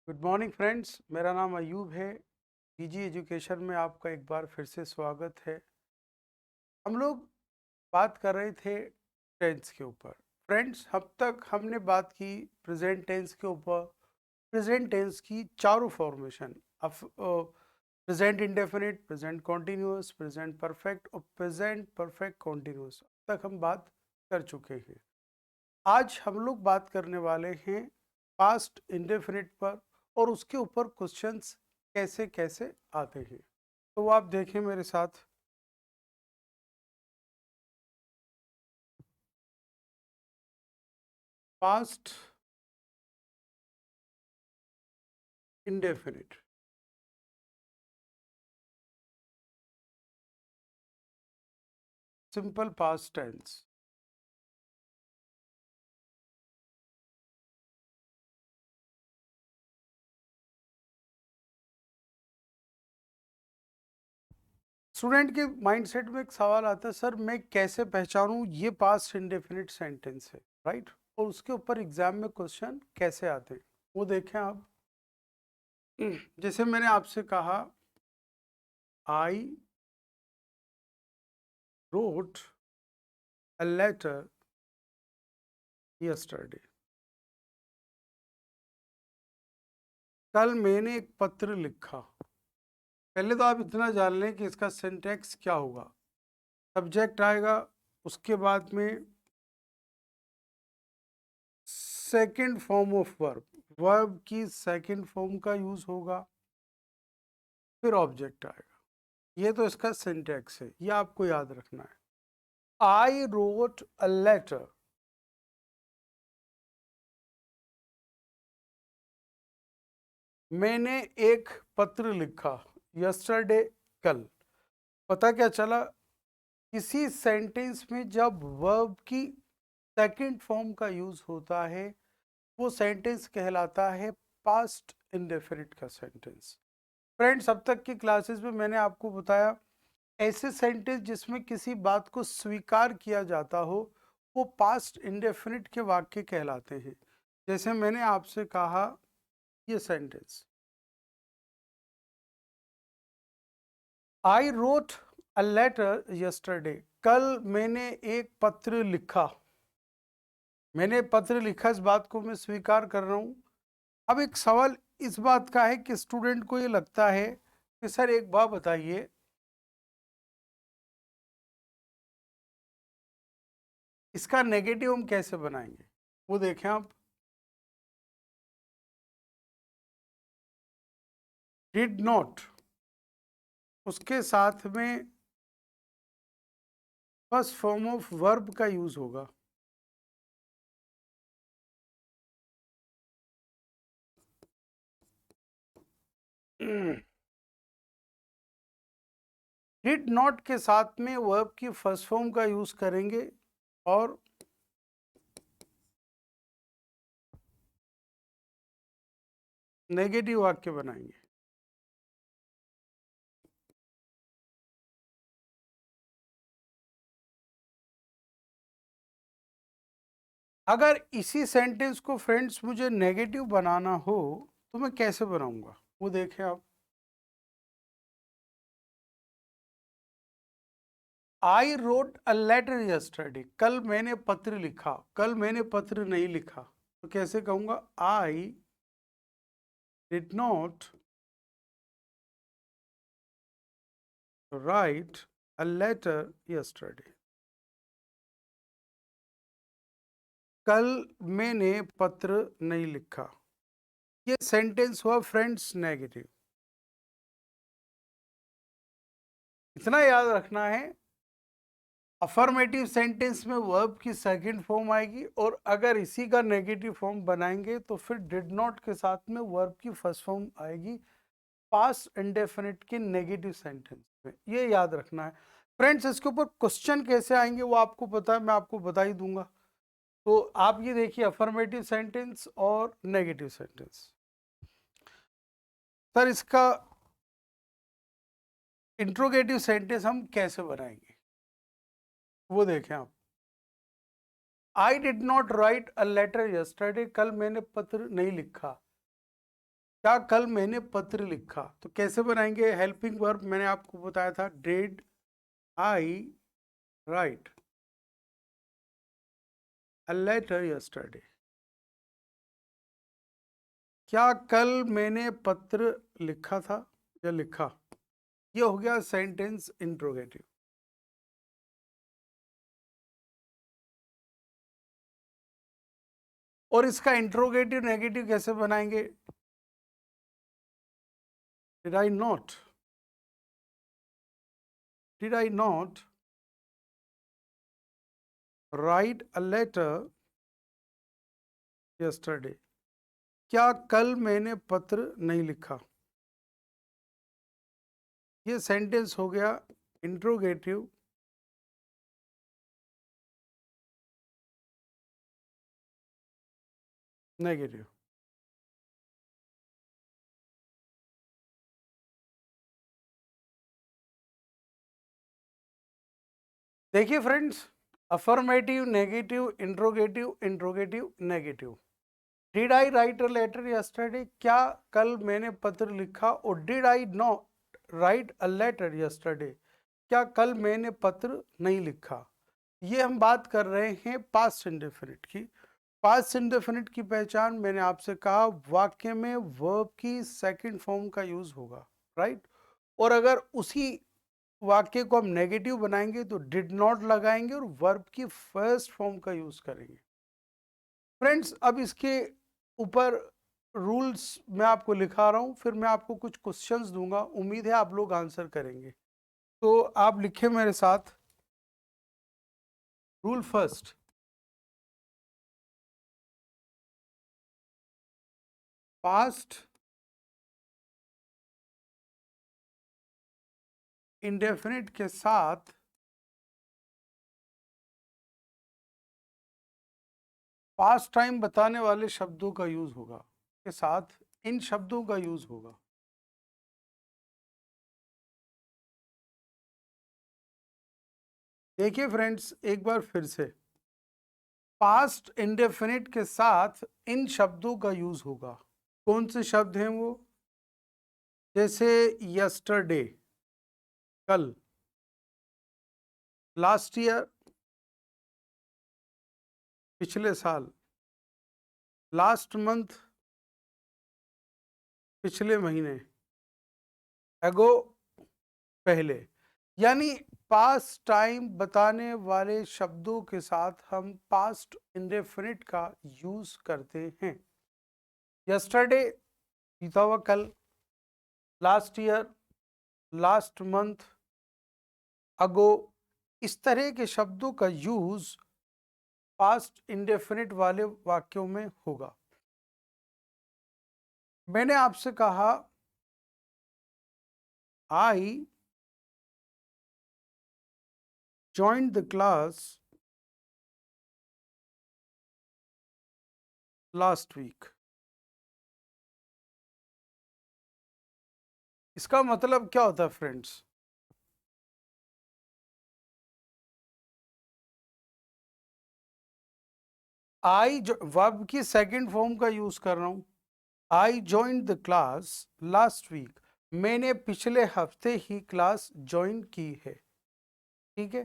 Good morning friends, मेरा नाम अयूब है। पीजी एजुकेशन में आपका एक बार फिर से स्वागत है। हम लोग बात कर रहे थे टेंस के ऊपर। फ्रेंड्स, अब तक हमने बात की प्रेजेंट टेंस के ऊपर। प्रेजेंट टेंस की चारों formation, present indefinite, present continuous, present perfect और प्रेजेंट परफेक्ट कॉन्टिन्यूअस तक हम बात कर चुके हैं। आज हम लोग बात करने वाले हैं पास्ट इंडेफिनिट पर और उसके ऊपर क्वेश्चंस कैसे कैसे आते हैं। तो वो आप देखें मेरे साथ। Past indefinite, simple past tense. Student के माइंडसेट में एक सवाल आता है, सर मैं कैसे पहचानूं ये पास्ट इंडेफिनिट सेंटेंस है, राइट? और उसके ऊपर एग्जाम में क्वेश्चन कैसे आते हैं वो देखें आप। जैसे मैंने आपसे कहा, I wrote a letter yesterday. कल मैंने एक पत्र लिखा। पहले तो आप इतना जान लें कि इसका सिंटैक्स क्या होगा। सब्जेक्ट आएगा, उसके बाद में second form of verb, verb की सेकंड फॉर्म का यूज होगा, फिर ऑब्जेक्ट आएगा। ये तो इसका सिंटैक्स है, ये आपको याद रखना है। आई रोट अ लेटर, मैंने एक पत्र लिखा। यस्टरडे, कल। पता क्या चला, किसी सेंटेंस में जब वर्ब की सेकंड फॉर्म का यूज होता है वो सेंटेंस कहलाता है पास्ट इंडेफिनिट का सेंटेंस। फ्रेंड्स, अब तक की क्लासेस में मैंने आपको बताया, ऐसे सेंटेंस जिसमें किसी बात को स्वीकार किया जाता हो वो पास्ट इंडेफिनिट के वाक्य कहलाते हैं। जैसे मैंने आपसे कहा ये sentence, I wrote a letter yesterday. कल मैंने एक पत्र लिखा। मैंने पत्र लिखा, इस बात को मैं स्वीकार कर रहा हूं। अब एक सवाल इस बात का है कि स्टूडेंट को ये लगता है कि सर एक बात बताइए, इसका नेगेटिव हम कैसे बनाएंगे। वो देखें आप, डिड नॉट, उसके साथ में फर्स्ट फॉर्म ऑफ वर्ब का यूज होगा। डिड नॉट के साथ में वर्ब की फर्स्ट फॉर्म का यूज करेंगे और नेगेटिव वाक्य बनाएंगे। अगर इसी सेंटेंस को फ्रेंड्स मुझे नेगेटिव बनाना हो तो मैं कैसे बनाऊंगा वो देखें आप। I wrote a letter yesterday, कल मैंने पत्र लिखा। कल मैंने पत्र नहीं लिखा तो कैसे कहूंगा, I did not write a letter yesterday. कल मैंने पत्र नहीं लिखा। ये सेंटेंस हुआ फ्रेंड्स नेगेटिव। इतना याद रखना है, अफर्मेटिव सेंटेंस में वर्ब की सेकंड फॉर्म आएगी और अगर इसी का नेगेटिव फॉर्म बनाएंगे तो फिर डिड नॉट के साथ में वर्ब की फर्स्ट फॉर्म आएगी पास्ट इंडेफिनिट के नेगेटिव सेंटेंस में। ये याद रखना है फ्रेंड्स। इसके ऊपर क्वेश्चन कैसे आएंगे वो आपको पता है, मैं आपको बता ही दूंगा। तो आप ये देखिए, अफर्मेटिव सेंटेंस और नेगेटिव सेंटेंस। सर इसका इंट्रोगेटिव सेंटेंस हम कैसे बनाएंगे वो देखें आप। I did not write a letter yesterday, कल मैंने पत्र नहीं लिखा। क्या कल मैंने पत्र लिखा, तो कैसे बनाएंगे हेल्पिंग वर्ब, मैंने आपको बताया था did I write a letter yesterday. क्या कल मैंने पत्र लिखा था या लिखा, ये हो गया सेंटेंस इंट्रोगेटिव। और इसका इंट्रोगेटिव नेगेटिव कैसे बनाएंगे, did I not, did I not write a letter yesterday, क्या कल मैंने पत्र नहीं लिखा। ये सेंटेंस हो गया इंट्रोगेटिव नेगेटिव। देखिए friends, affirmative, negative, interrogative, interrogative, negative. Did I write a letter yesterday, क्या कल मैंने पत्र लिखा, और did I not write a letter yesterday, क्या कल मैंने पत्र नहीं लिखा। ये हम बात कर रहे हैं पास्ट इंडेफिनिट की। पास्ट इंडेफिनिट की पहचान मैंने आपसे कहा, वाक्य में वर्ब की सेकंड फॉर्म का यूज होगा, राइट। और अगर उसी वाक्य को हम नेगेटिव बनाएंगे तो डिड नॉट लगाएंगे और वर्ब की फर्स्ट फॉर्म का यूज करेंगे। फ्रेंड्स, अब इसके ऊपर रूल्स मैं आपको लिखा रहा हूं, फिर मैं आपको कुछ क्वेश्चंस दूंगा, उम्मीद है आप लोग आंसर करेंगे। तो आप लिखे मेरे साथ। रूल फर्स्ट, पास्ट इंडेफिनिट के साथ पास्ट टाइम बताने वाले शब्दों का यूज होगा, के साथ इन शब्दों का यूज होगा। देखिए फ्रेंड्स, एक बार फिर से, पास्ट इंडेफिनिट के साथ इन शब्दों का यूज होगा। कौन से शब्द हैं वो, जैसे यस्टरडे कल, लास्ट ईयर पिछले साल, लास्ट मंथ पिछले महीने, एगो पहले। यानी पास्ट टाइम बताने वाले शब्दों के साथ हम पास्ट इंडेफिनिट का यूज करते हैं। यस्टरडे बीता हुआ कल, लास्ट ईयर लास्ट मंथ, अगो, इस तरह के शब्दों का यूज पास्ट इंडेफिनिट वाले वाक्यों में होगा। मैंने आपसे कहा आई joined the class last week। इसका मतलब क्या होता है फ्रेंड्स, आई वर्ब की सेकंड फॉर्म का यूज कर रहा हूं। I join the class last week, मैंने पिछले हफ्ते ही क्लास ज्वाइन की है। ठीक है,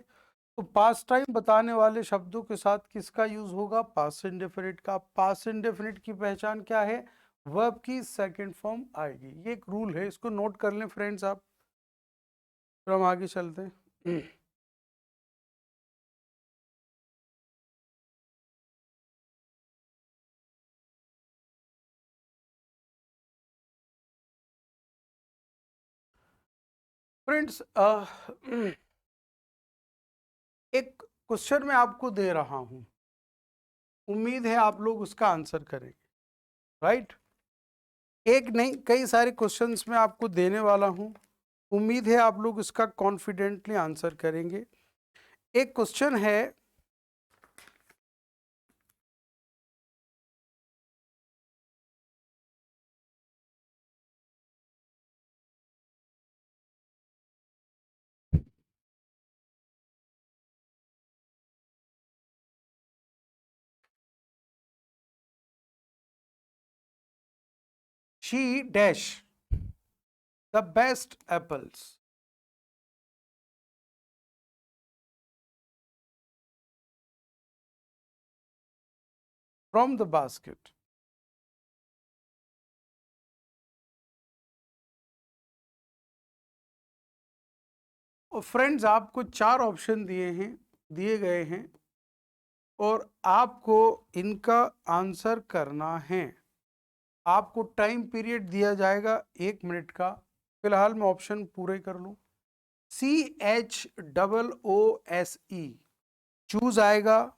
तो पास्ट टाइम बताने वाले शब्दों के साथ किसका यूज होगा, पास्ट इंडेफिनिट का। पास्ट इंडेफिनिट की पहचान क्या है, वर्ब की सेकंड फॉर्म आएगी। ये एक रूल है, इसको नोट कर लें फ्रेंड्स आप। फिर हम आगे चलते हैं। फ्रेंड्स, एक क्वेश्चन मैं आपको दे रहा हूं, उम्मीद है आप लोग उसका आंसर करेंगे, राइट। एक नहीं, कई सारे क्वेश्चंस मैं आपको देने वाला हूं, उम्मीद है आप लोग इसका कॉन्फिडेंटली आंसर करेंगे। एक क्वेश्चन है, she dash the best apples. From the basket. और फ्रेंड्स, आपको 4 ऑप्शन दिए गए हैं और आपको इनका आंसर करना है। आपको टाइम पीरियड दिया जाएगा 1 मिनट का। फिलहाल मैं ऑप्शन पूरे कर लूं। CHOOSE चूज आएगा,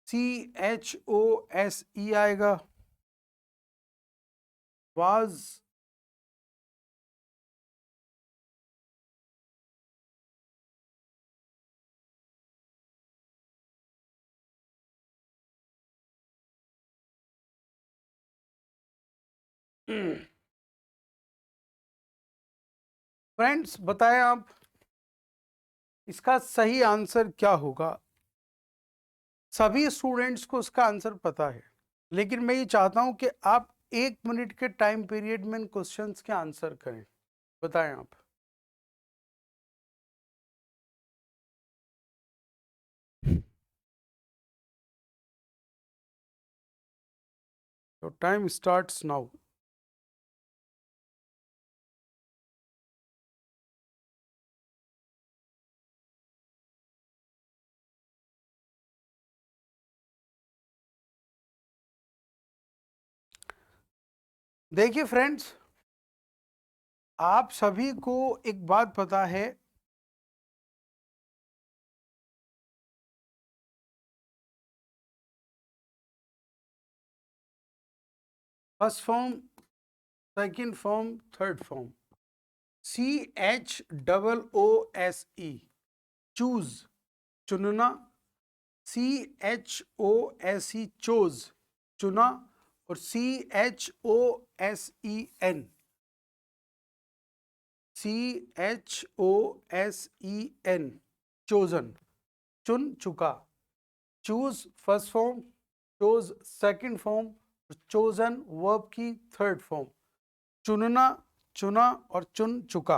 CHOSE आएगा, वाज फ्रेंड्स बताएं आप, इसका सही आंसर क्या होगा। सभी स्टूडेंट्स को उसका आंसर पता है, लेकिन मैं ये चाहता हूं कि आप 1 मिनट के टाइम पीरियड में इन क्वेश्चंस के आंसर करें। बताएं आप। तो टाइम स्टार्ट्स नाउ। देखिए फ्रेंड्स, आप सभी को एक बात पता है, first form, second form, third form. CHOOSE choose, चुनना। CHOSE चोज, चुना। और CHOSEN, CHOSEN चोजन, चुन चुका। Choose first form, chose second form, chosen verb की थर्ड फॉर्म। चुनना, चुना और चुन चुका।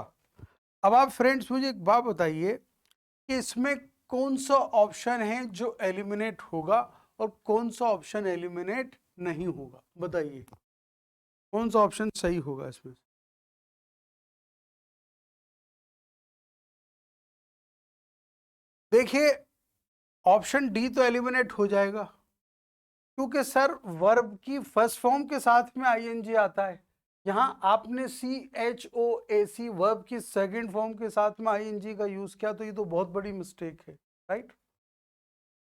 अब आप फ्रेंड्स मुझे एक बात बताइए कि इसमें कौन सा ऑप्शन है जो एलिमिनेट होगा और कौन सा ऑप्शन एलिमिनेट नहीं होगा। बताइए कौन सा ऑप्शन सही होगा इसमें। देखिए, ऑप्शन डी तो एलिमिनेट हो जाएगा, क्योंकि सर वर्ब की फर्स्ट फॉर्म के साथ में आईएनजी आता है। यहां आपने CHOAC वर्ब की सेकंड फॉर्म के साथ में आईएनजी का यूज किया, तो ये तो बहुत बड़ी मिस्टेक है, राइट।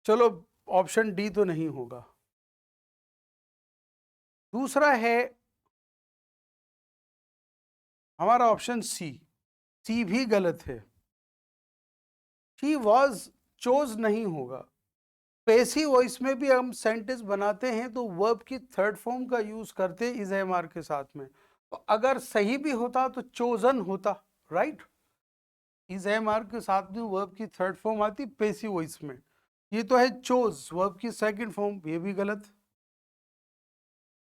चलो, ऑप्शन डी तो नहीं होगा। दूसरा है हमारा ऑप्शन सी। सी भी गलत है। शी वॉज चोज नहीं होगा। पैसिव वॉइस में भी हम सेंटेंस बनाते हैं तो वर्ब की थर्ड फॉर्म का यूज करते हैं इज एम आर के साथ में। तो अगर सही भी होता तो चोजन होता, राइट। इज एम आर के साथ में वर्ब की थर्ड फॉर्म आती पैसिव वॉइस में। ये तो है चोज, वर्ब की सेकंड फॉर्म, ये भी गलत।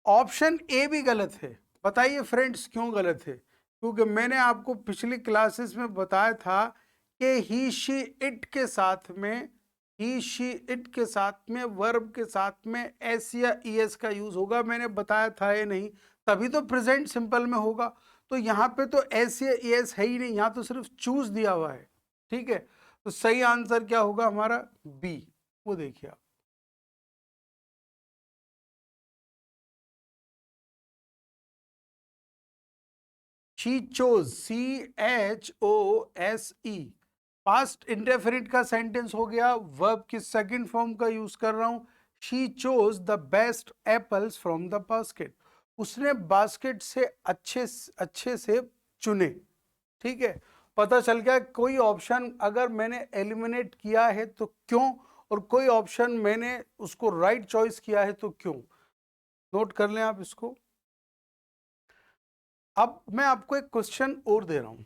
ऑप्शन ए भी गलत है। बताइए फ्रेंड्स क्यों गलत है। क्योंकि मैंने आपको पिछली क्लासेस में बताया था कि ही शी इट के साथ में, ही शी इट के साथ में वर्ब के साथ में एस या ईएस का यूज होगा। मैंने बताया था या नहीं, तभी तो प्रेजेंट सिंपल में होगा। तो यहाँ पे तो एस या ईएस है ही नहीं, यहाँ तो सिर्फ चूज दिया हुआ है। ठीक है, तो सही आंसर क्या होगा हमारा, बी। वो देखिए आप। She chose, CHOSE past indefinite का सेंटेंस हो गया, वर्ब की सेकंड फॉर्म का यूज कर रहा हूं। She chose the best apples from the basket. उसने बास्केट से अच्छे से चुने। ठीक है, पता चल गया कोई ऑप्शन अगर मैंने एलिमिनेट किया है तो क्यों, और कोई ऑप्शन मैंने उसको राइट चॉइस किया है तो क्यों। नोट कर लें आप इसको। अब मैं आपको एक क्वेश्चन और दे रहा हूं,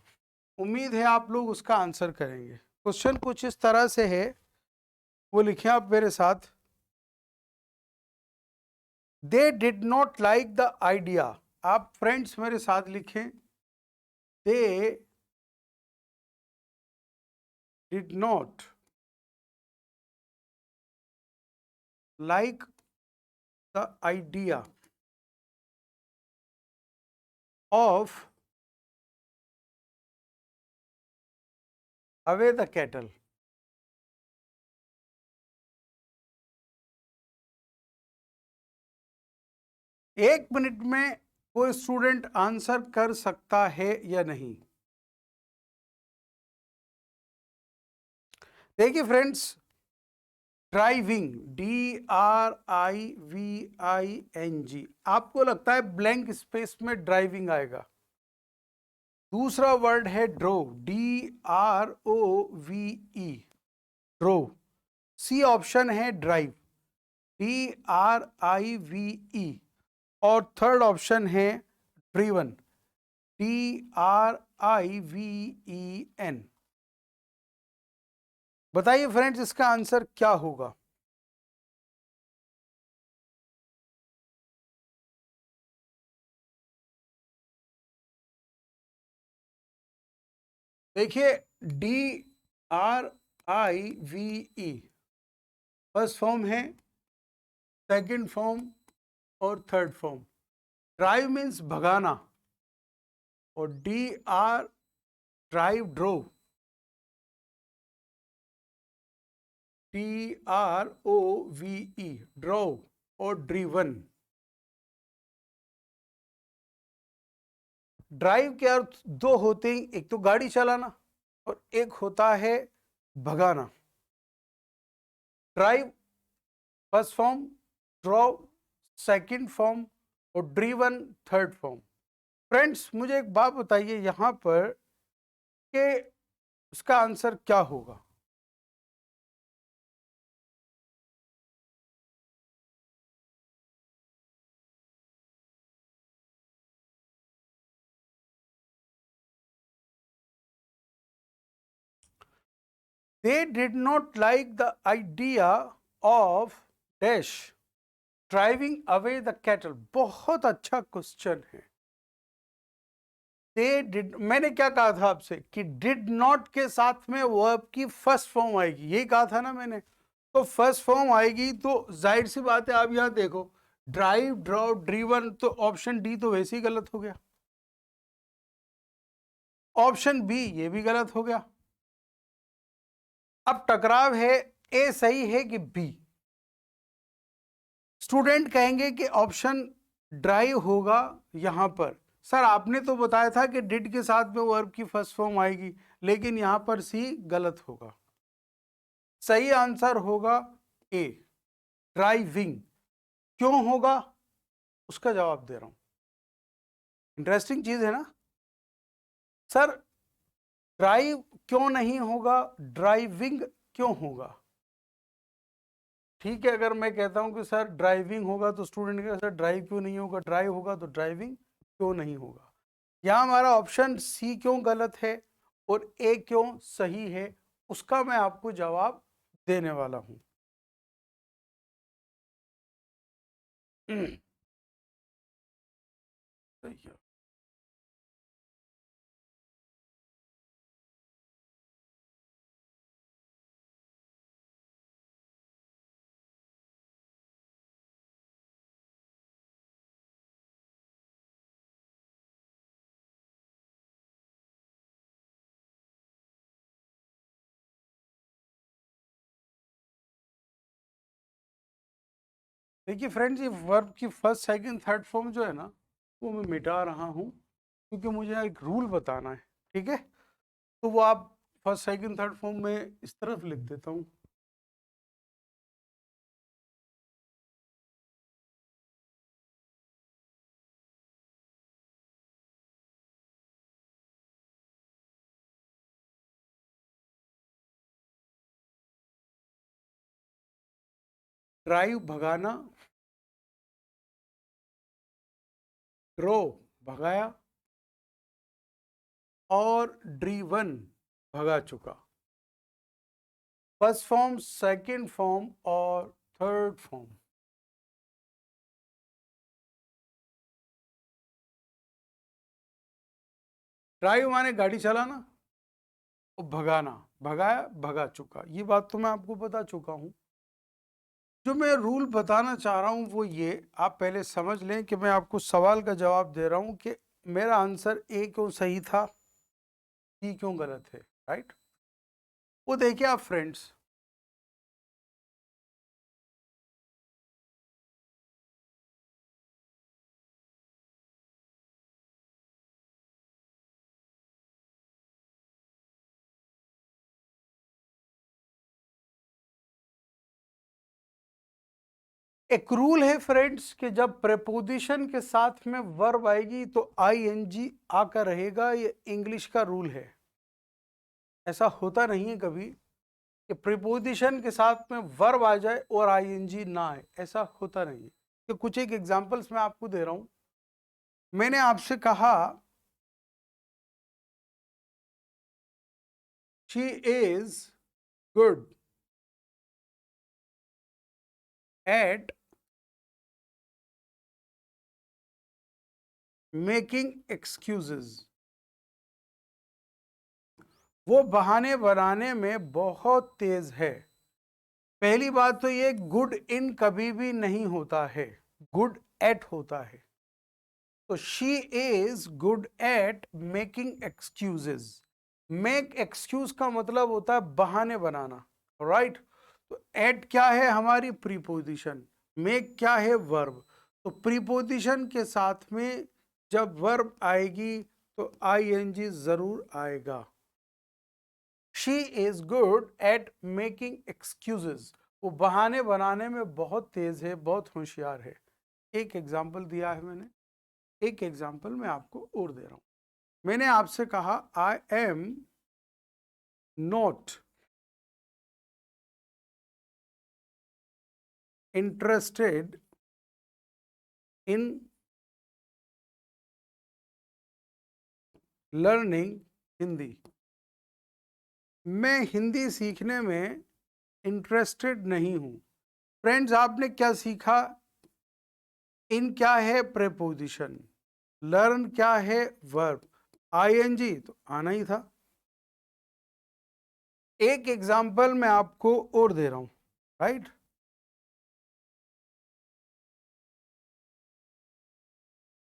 उम्मीद है आप लोग उसका आंसर करेंगे। क्वेश्चन कुछ इस तरह से है, वो लिखें आप मेरे साथ। They did not like the idea. आप फ्रेंड्स मेरे साथ लिखें, they did not like the idea of away the cattle. एक मिनट में कोई स्टूडेंट आंसर कर सकता है या नहीं? देखिए फ्रेंड्स, ड्राइविंग, DRIVING, आपको लगता है ब्लैंक स्पेस में ड्राइविंग आएगा। दूसरा वर्ड है drove, DROVE, drove. C option है ड्राइव, DRIVE। और थर्ड ऑप्शन है ड्रीवन, DRIVEN। बताइए फ्रेंड्स, इसका आंसर क्या होगा? देखिए, DRIVE फर्स्ट फॉर्म है, सेकंड फॉर्म और थर्ड फॉर्म। ड्राइव मीन्स भगाना, और DR drive, drove, DROVE drove, और ड्रीवन। ड्राइव के अर्थ दो होते हैं, एक तो गाड़ी चलाना और एक होता है भगाना। Drive first form, drove second form और ड्रीवन थर्ड फॉर्म। फ्रेंड्स मुझे एक बात बताइए यहां पर कि इसका आंसर क्या होगा? They did not like the idea of dash driving away the cattle. बहुत अच्छा क्वेश्चन है। दे डिड, मैंने क्या कहा था आपसे कि डिड नॉट के साथ में वर्ब की फर्स्ट फॉर्म आएगी, यही कहा था ना मैंने। तो फर्स्ट फॉर्म आएगी तो जाहिर सी बात है, आप यहां देखो, ड्राइव, ड्रॉव, ड्रीवन, तो ऑप्शन डी तो वैसे ही गलत हो गया। ऑप्शन बी ये भी गलत हो गया। अब टकराव है, ए सही है कि बी? स्टूडेंट कहेंगे कि ऑप्शन ड्राइव होगा यहां पर। सर आपने तो बताया था कि डिड के साथ में वर्ब की फर्स्ट फॉर्म आएगी, लेकिन यहां पर सी गलत होगा। सही आंसर होगा ए, ड्राइविंग। क्यों होगा उसका जवाब दे रहा हूं। इंटरेस्टिंग चीज है ना सर। ड्राइव क्यों नहीं होगा, ड्राइविंग क्यों होगा? ठीक है, अगर मैं कहता हूं कि सर ड्राइविंग होगा तो स्टूडेंट का सर ड्राइव क्यों नहीं होगा, ड्राइव होगा तो ड्राइविंग क्यों नहीं होगा? यहाँ हमारा ऑप्शन सी क्यों गलत है और ए क्यों सही है, उसका मैं आपको जवाब देने वाला हूं। सही है। देखिए फ्रेंड्स, ये वर्ब की फर्स्ट सेकंड थर्ड फॉर्म जो है ना, वो मैं मिटा रहा हूं क्योंकि मुझे एक रूल बताना है। ठीक है, तो वो आप फर्स्ट सेकंड थर्ड फॉर्म में इस तरफ लिख देता हूं। ड्राइव भगाना, ड्रो भगाया, और ड्रीवन भगा चुका। फर्स्ट फॉर्म, सेकंड फॉर्म और थर्ड फॉर्म। ड्राइव माने गाड़ी चलाना, और भगाना, भगाया, भगा चुका। ये बात तो मैं आपको बता चुका हूँ। जो मैं रूल बताना चाह रहा हूँ वो ये, आप पहले समझ लें कि मैं आपको सवाल का जवाब दे रहा हूँ कि मेरा आंसर ए क्यों सही था, बी क्यों गलत है, राइट। वो देखिए आप फ्रेंड्स, एक रूल है फ्रेंड्स कि जब प्रेपोजिशन के साथ में वर्ब आएगी तो आईएनजी आकर रहेगा। ये इंग्लिश का रूल है। ऐसा होता नहीं है कभी कि प्रीपोजिशन के साथ में वर्ब आ जाए और आईएनजी ना आए, ऐसा होता नहीं है। तो कुछ एक एग्जांपल्स मैं आपको दे रहा हूं। मैंने आपसे कहा she is good at making excuses. वो बहाने बनाने में बहुत तेज है। पहली बात तो ये, गुड इन कभी भी नहीं होता है, गुड एट होता है। तो she is good at making excuses. Make excuse का मतलब होता है बहाने बनाना, राइट। तो एट क्या है, हमारी प्रीपोजिशन। मेक क्या है, वर्ब। तो प्रीपोजिशन के साथ में जब वर्ब आएगी तो आईएनजी जरूर आएगा। She is good at making excuses. वो बहाने बनाने में बहुत तेज है, बहुत होशियार है। एक एग्जाम्पल दिया है मैंने, एक एग्जाम्पल मैं आपको और दे रहा हूं। मैंने आपसे कहा I am not interested in learning Hindi. मैं हिंदी सीखने में इंटरेस्टेड नहीं हूं। फ्रेंड्स, आपने क्या सीखा? इन क्या है, प्रेपोजिशन। लर्न क्या है, वर्ब। आईएनजी तो आना ही था। एक एग्जाम्पल मैं आपको और दे रहा हूं, राइट।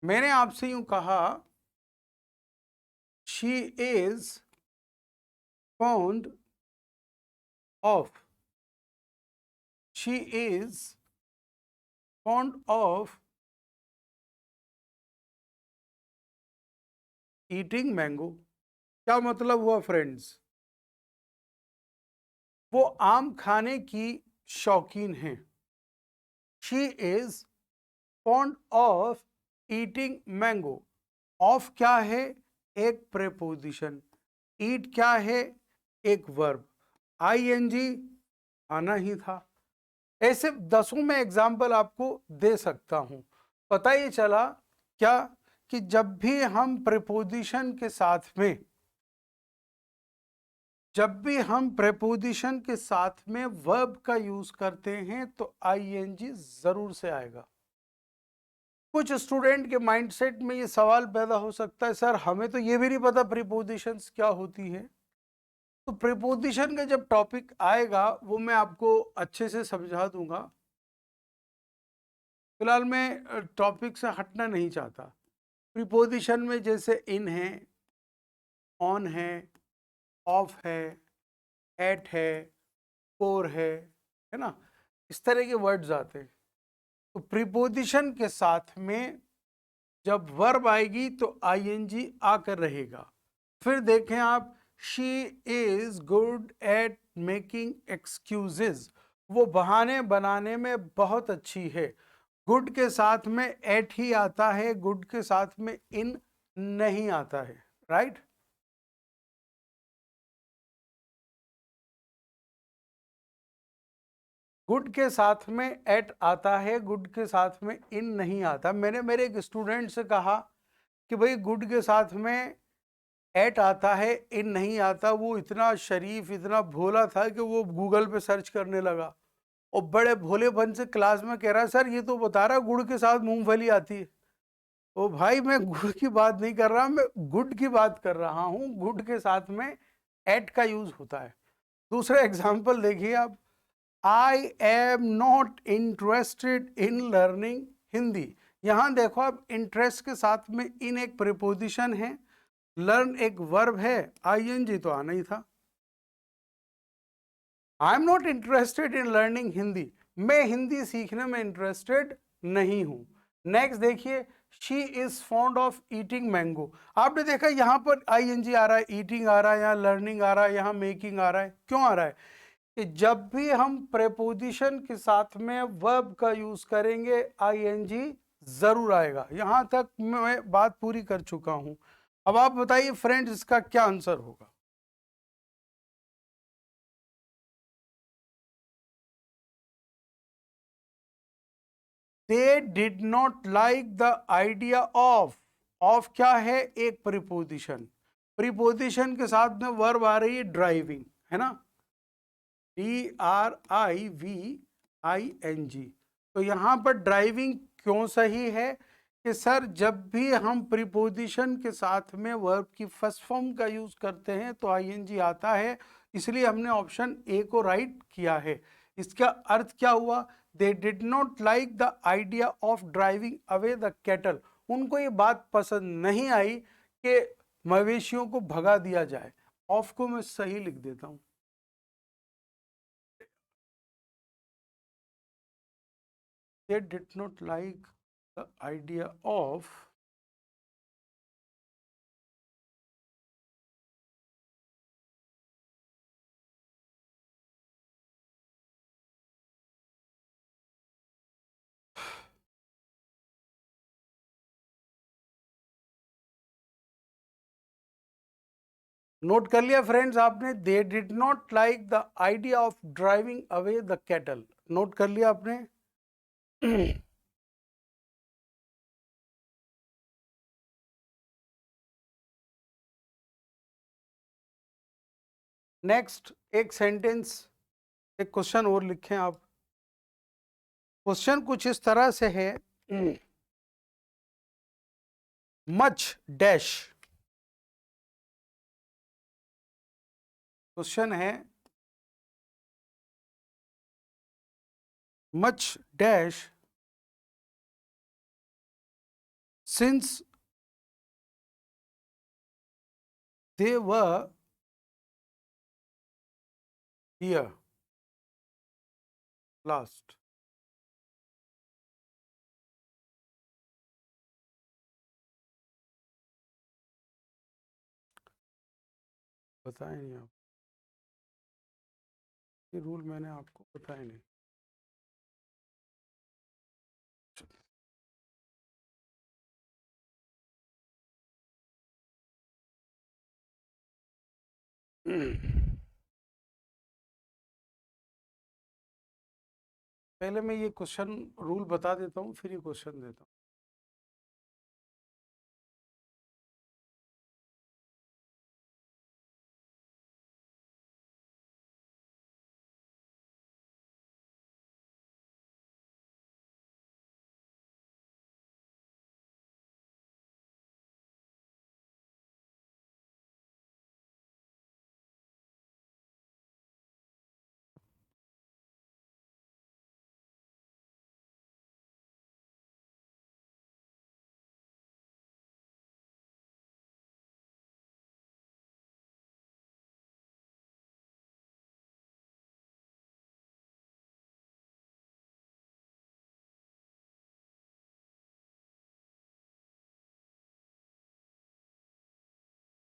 मैंने आपसे यूं कहा she is fond of, she is fond of eating mango। क्या मतलब हुआ फ्रेंड्स? वो आम खाने की शौकीन है। She is fond of eating mango। Of क्या है, एक प्रेपोजिशन। ईट क्या है, एक वर्ब। आईएनजी आना ही था। ऐसे दसों में एग्जाम्पल आपको दे सकता हूं। पता ये चला क्या कि जब भी हम प्रेपोजिशन के साथ में, जब भी हम प्रेपोजिशन के साथ में वर्ब का यूज करते हैं तो आईएनजी जरूर से आएगा। कुछ स्टूडेंट के माइंडसेट में ये सवाल पैदा हो सकता है, सर हमें तो ये भी नहीं पता प्रीपोजिशंस क्या होती है। तो प्रीपोजिशन का जब टॉपिक आएगा वो मैं आपको अच्छे से समझा दूंगा। फिलहाल मैं टॉपिक से हटना नहीं चाहता। प्रीपोजिशन में जैसे इन है, ऑन है, ऑफ है, एट है, फोर है ना, इस तरह के वर्ड्स आते हैं। तो प्रीपोजिशन के साथ में जब वर्ब आएगी तो आईएनजी आकर रहेगा। फिर देखें आप, she is good at making excuses. वो बहाने बनाने में बहुत अच्छी है। गुड के साथ में एट ही आता है, गुड के साथ में इन नहीं आता है, राइट। गुड के साथ में एट आता है, गुड के साथ में इन नहीं आता। मैंने मेरे एक स्टूडेंट से कहा कि भाई गुड के साथ में एट आता है, इन नहीं आता। वो इतना शरीफ, इतना भोला था कि वो गूगल पे सर्च करने लगा और बड़े भोलेपन से क्लास में कह रहा है, सर ये तो बता रहा गुड़ के साथ मूंगफली आती है। ओ भाई, मैं गुड की बात नहीं कर रहा, मैं गुड की बात कर रहा हूं। गुड के साथ में एट का यूज होता है। दूसरा एग्जाम्पल देखिए आप, I am not interested in learning Hindi. यहां देखो आप, इंटरेस्ट के साथ में इन एक प्रिपोजिशन है, लर्न एक वर्ब है, आईएनजी तो आना ही था। I am not interested in learning Hindi, मैं हिंदी सीखने में इंटरेस्टेड नहीं हूं। नेक्स्ट देखिए, she is fond of eating mango. आपने देखा यहां पर आईएनजी आ रहा है, ईटिंग आ रहा है, यहाँ लर्निंग आ रहा है, यहाँ मेकिंग आ रहा है। क्यों आ रहा है? कि जब भी हम प्रेपोजिशन के साथ में वर्ब का यूज करेंगे आईएनजी जरूर आएगा। यहां तक मैं बात पूरी कर चुका हूं। अब आप बताइए फ्रेंड्स, इसका क्या आंसर होगा? They did not like the idea of क्या है? एक प्रीपोजिशन। प्रीपोजिशन के साथ में वर्ब आ रही है ड्राइविंग, है ना, DRIVING। तो यहां पर ड्राइविंग क्यों सही है? कि सर जब भी हम प्रीपोजिशन के साथ में वर्ब की फर्स्ट फॉर्म का यूज करते हैं तो आईएनजी आता है, इसलिए हमने ऑप्शन ए को राइट किया है। इसका अर्थ क्या हुआ? They did not like the idea of driving away the cattle. उनको ये बात पसंद नहीं आई कि मवेशियों को भगा दिया जाए। ऑफ को मैं सही लिख देता हूं। They did not like the idea of note कर लिया फ्रेंड्स आपने? They did not like the idea of driving away the cattle. Note कर लिया आपने? नेक्स्ट एक सेंटेंस, एक क्वेश्चन और लिखें आप। क्वेश्चन कुछ इस तरह से है, मच डैश। क्वेश्चन है much dash since they were here last. बताए नहीं आप, ये रूल मैंने आपको बताया नहीं। पहले मैं ये क्वेश्चन रूल बता देता हूँ, फिर ये क्वेश्चन देता हूँ।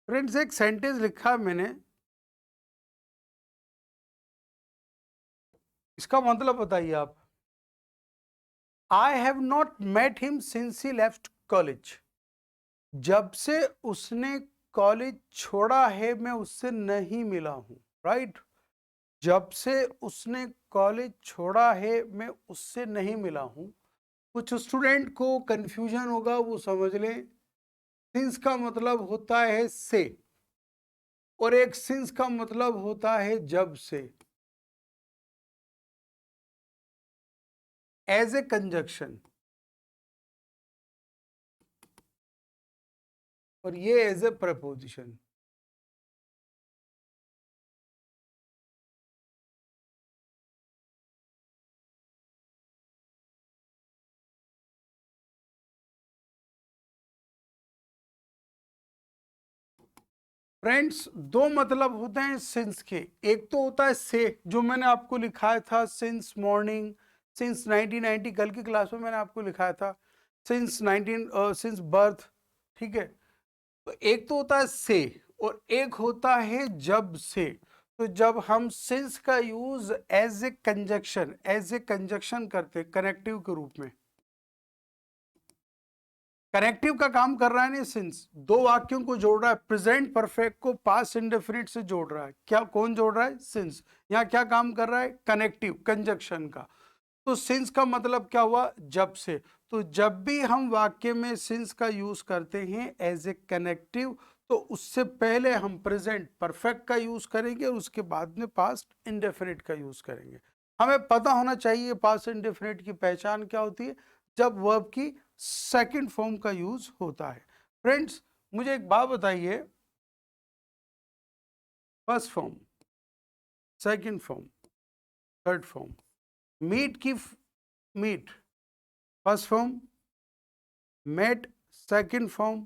फ्रेंड्स एक सेंटेंस लिखा मैंने, इसका मतलब बताइए आप। I have not met him since he left college. जब से उसने कॉलेज छोड़ा है मैं उससे नहीं मिला हूं, राइट। जब से उसने कॉलेज छोड़ा है मैं उससे नहीं मिला हूं। कुछ स्टूडेंट को कंफ्यूजन होगा, वो समझ लें सिंस का मतलब होता है से, और एक सिंस का मतलब होता है जब से, एज ए कंजक्शन। और ये एज ए प्रपोजिशन। फ्रेंड्स, दो मतलब होते हैं सिंस के। एक तो होता है से, जो मैंने आपको लिखाया था सिंस मॉर्निंग, सिंस 1990, कल की क्लास में मैंने आपको लिखाया था सिंस 19 सिंस बर्थ। ठीक है, तो एक तो होता है से और एक होता है जब से। तो जब हम सिंस का यूज एज ए कंजक्शन करते, कनेक्टिव के रूप में, कनेक्टिव का काम कर रहा है नहीं सिंस, दो वाक्यों को जोड़ रहा है, प्रेजेंट परफेक्ट को पास्ट इंडेफिनिट से जोड़ रहा है। क्या कौन जोड़ रहा है? सिंस। यहाँ क्या काम कर रहा है? कनेक्टिव, कंजक्शन का। तो सिंस का मतलब क्या हुआ? जब से। तो जब भी हम वाक्य में सिंस का यूज करते हैं एज ए कनेक्टिव, तो उससे पहले हम प्रेजेंट परफेक्ट का यूज करेंगे और उसके बाद में पास्ट इंडेफिनिट का यूज करेंगे। हमें पता होना चाहिए पास्ट इंडेफिनिट की पहचान क्या होती है, जब वर्ब की सेकंड फॉर्म का यूज होता है। फ्रेंड्स, मुझे एक बात बताइए, first form, second form, third form, meet की meet first form, met second form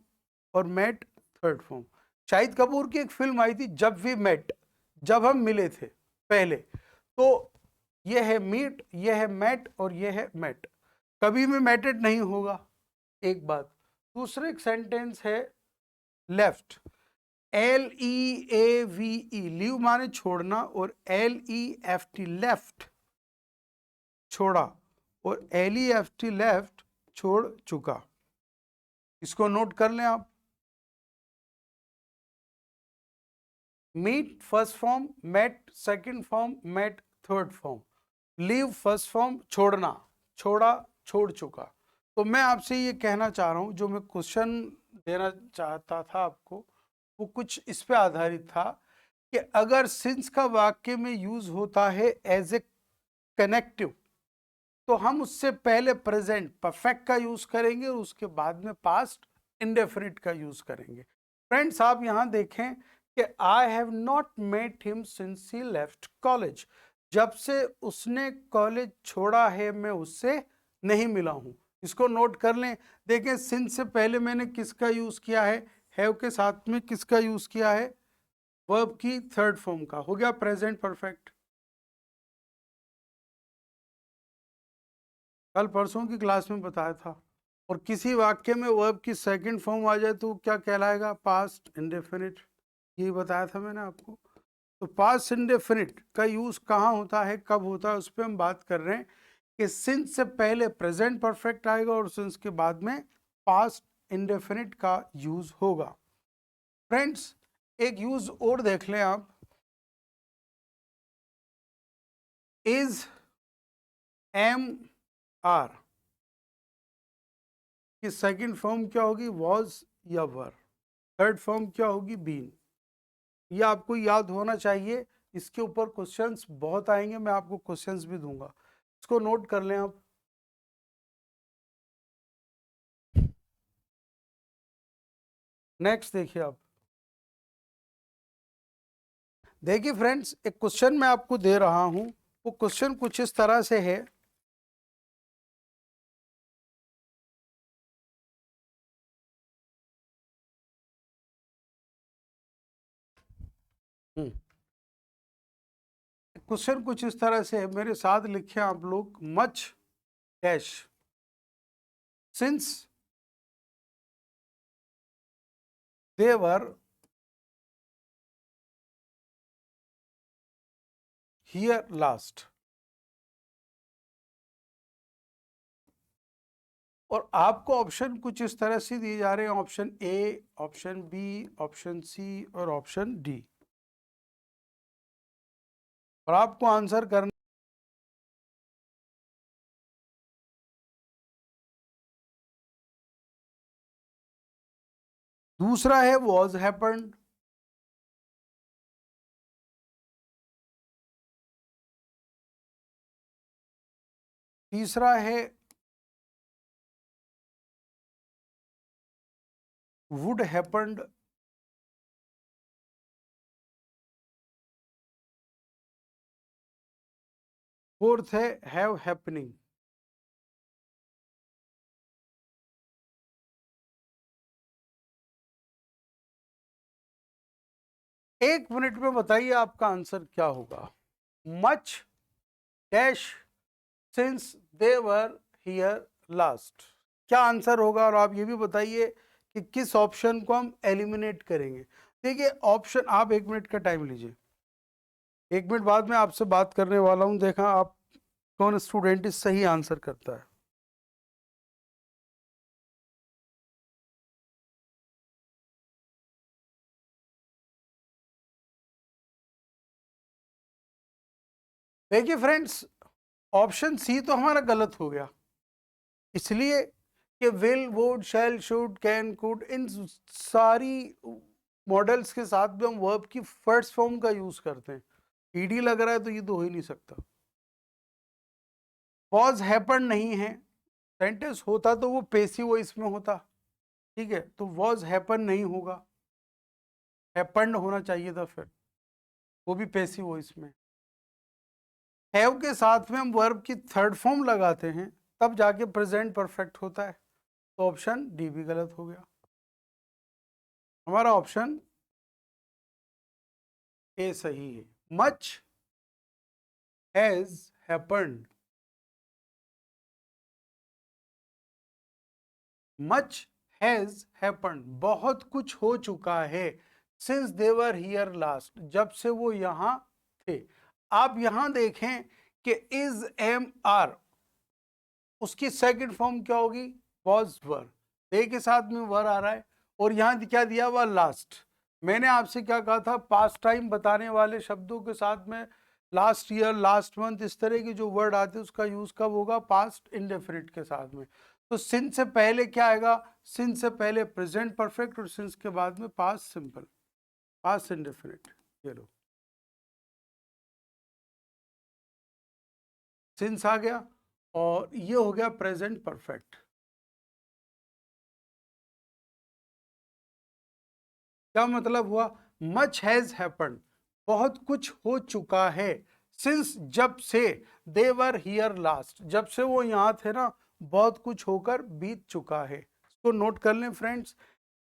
और met third form. Shahid Kapoor की एक फिल्म आई थी जब वी मेट, जब हम मिले थे पहले। तो ये है मीट, ये है मेट और ये है मेट। कभी भी मेटेड नहीं होगा, एक बात। दूसरे एक सेंटेंस है लेफ्ट, LEAVE, लीव माने छोड़ना, और LEFT लेफ्ट, छोड़ा, और LEFT लेफ्ट, छोड़ चुका। इसको नोट कर लें आप। Meet first form, met second form, met third form. Leave first form, छोड़ना, छोड़ा, छोड़ चुका। तो मैं आपसे ये कहना चाह रहा हूं, जो मैं क्वेश्चन देना चाहता था आपको, वो कुछ इस पे आधारित था कि अगर सिंस का वाक्य में यूज होता है एज ए कनेक्टिव, तो हम उससे पहले प्रेजेंट परफेक्ट का यूज करेंगे और उसके बाद में पास्ट इंडेफिनिट का यूज करेंगे। फ्रेंड्स, आप यहां देखें कि I have not met him since he left college. जब से उसने कॉलेज छोड़ा है मैं उससे नहीं मिला हूं। इसको नोट कर लें। देखें, सिंस से पहले मैंने किसका यूज किया है? हैव के साथ में किसका यूज किया है? वर्ब की थर्ड फॉर्म का। हो गया प्रेजेंट परफेक्ट। कल परसों की क्लास में बताया था। और किसी वाक्य में वर्ब की सेकंड फॉर्म आ जाए तो क्या कहलाएगा? Past indefinite. यही बताया था मैंने आपको। तो पास्ट इंडेफिनिट का यूज कहाँ होता है, कब होता है, उस पर हम बात कर रहे हैं कि सिंस से पहले प्रेजेंट परफेक्ट आएगा और सिंस के बाद में पास्ट इंडेफिनिट का यूज होगा। फ्रेंड्स, एक यूज और देख लें आप, इज, एम, आर की सेकंड फॉर्म क्या होगी? वॉज या वर। थर्ड फॉर्म क्या होगी? बीन। ये आपको याद होना चाहिए। इसके ऊपर क्वेश्चंस बहुत आएंगे, मैं आपको क्वेश्चंस भी दूंगा, इसको नोट कर लें आप। नेक्स्ट देखिए आप। देखिए फ्रेंड्स, एक क्वेश्चन मैं आपको दे रहा हूं, वो क्वेश्चन कुछ इस तरह से है। क्वेश्चन कुछ इस तरह से है, मेरे साथ लिखे आप लोग। Much dash since they were here last. और आपको ऑप्शन कुछ इस तरह से दिए जा रहे हैं, option A, option B, option C और ऑप्शन डी। और आपको आंसर करना। दूसरा है वॉज हैपेंड, तीसरा है वुड हैपेंड, फोर्थ है हैव हैपनिंग। एक मिनट में बताइए आपका आंसर क्या होगा। Much dash since they were here last, क्या आंसर होगा? और आप ये भी बताइए कि किस ऑप्शन को हम एलिमिनेट करेंगे। देखिए ऑप्शन, आप एक मिनट का टाइम लीजिए, एक मिनट बाद में आपसे बात करने वाला हूं, देखा आप कौन स्टूडेंट इस सही आंसर करता है। देखिए फ्रेंड्स, ऑप्शन सी तो हमारा गलत हो गया, इसलिए कि will, would, shall, should, can, could, इन सारी मॉडल्स के साथ में हम वर्ब की फर्स्ट फॉर्म का यूज करते हैं। ईडी लग रहा है तो ये तो हो ही नहीं सकता। वॉज हैपन नहीं है, सेंटेंस होता तो वो पेसिव वॉइस में होता, ठीक है, तो वॉज हैपन नहीं होगा, हैपन्ड होना चाहिए था फिर, वो भी पेसिव वॉइस में। हैव के साथ में हम वर्ब की थर्ड फॉर्म लगाते हैं, तब जाके प्रेजेंट परफेक्ट होता है, तो ऑप्शन डी भी गलत हो गया। हमारा ऑप्शन ए सही है। Much has happened, much has happened, बहुत कुछ हो चुका है, सिंस देवर हियर लास्ट, जब से वो यहां थे। आप यहां देखें कि इज एम आर, उसकी सेकंड फॉर्म क्या होगी? वॉज वर, दे के साथ में वर आ रहा है, और यहां क्या दिया हुआ? लास्ट। मैंने आपसे क्या कहा था? पास्ट टाइम बताने वाले शब्दों के साथ में लास्ट ईयर, लास्ट मंथ, इस तरह के जो वर्ड आते हैं उसका यूज कब होगा? पास्ट इंडेफिनिट के साथ में। तो सिंस से पहले क्या आएगा? सिंस से पहले प्रेजेंट परफेक्ट, और सिंस के बाद में पास्ट सिंपल, पास्ट इंडेफिनिट। ये लो, सिंस आ गया, और ये हो गया प्रेजेंट परफेक्ट। क्या मतलब हुआ? मच हैज हैपेंड, बहुत कुछ हो चुका है, सिंस, जब से, देवर हियर लास्ट, जब से वो यहाँ थे ना, बहुत कुछ होकर बीत चुका है। इसको नोट कर लें फ्रेंड्स।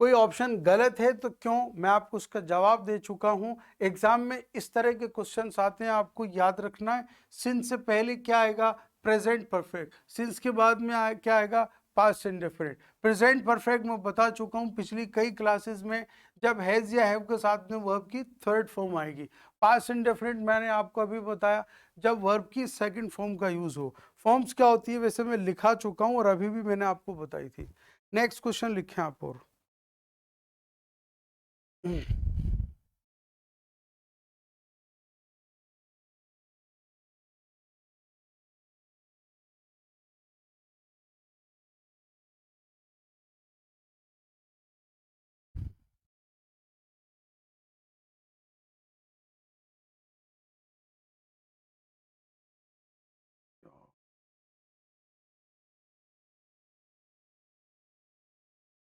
कोई ऑप्शन गलत है तो क्यों, मैं आपको उसका जवाब दे चुका हूं। एग्जाम में इस तरह के क्वेश्चंस आते हैं, आपको याद रखना है। सिंस से पहले क्या आएगा? Present perfect. सिंस के बाद में क्या आएगा? Past indefinite. प्रेजेंट परफेक्ट मैं बता चुका हूं पिछली कई क्लासेस में, जब हैज या हैव के साथ में वर्ब की थर्ड फॉर्म आएगी। पास्ट इंडेफिनिट मैंने आपको अभी बताया, जब वर्ब की सेकंड फॉर्म का यूज हो। फॉर्म्स क्या होती है वैसे मैं लिखा चुका हूं, और अभी भी मैंने आपको बताई थी। नेक्स्ट क्वेश्चन लिखें आप। और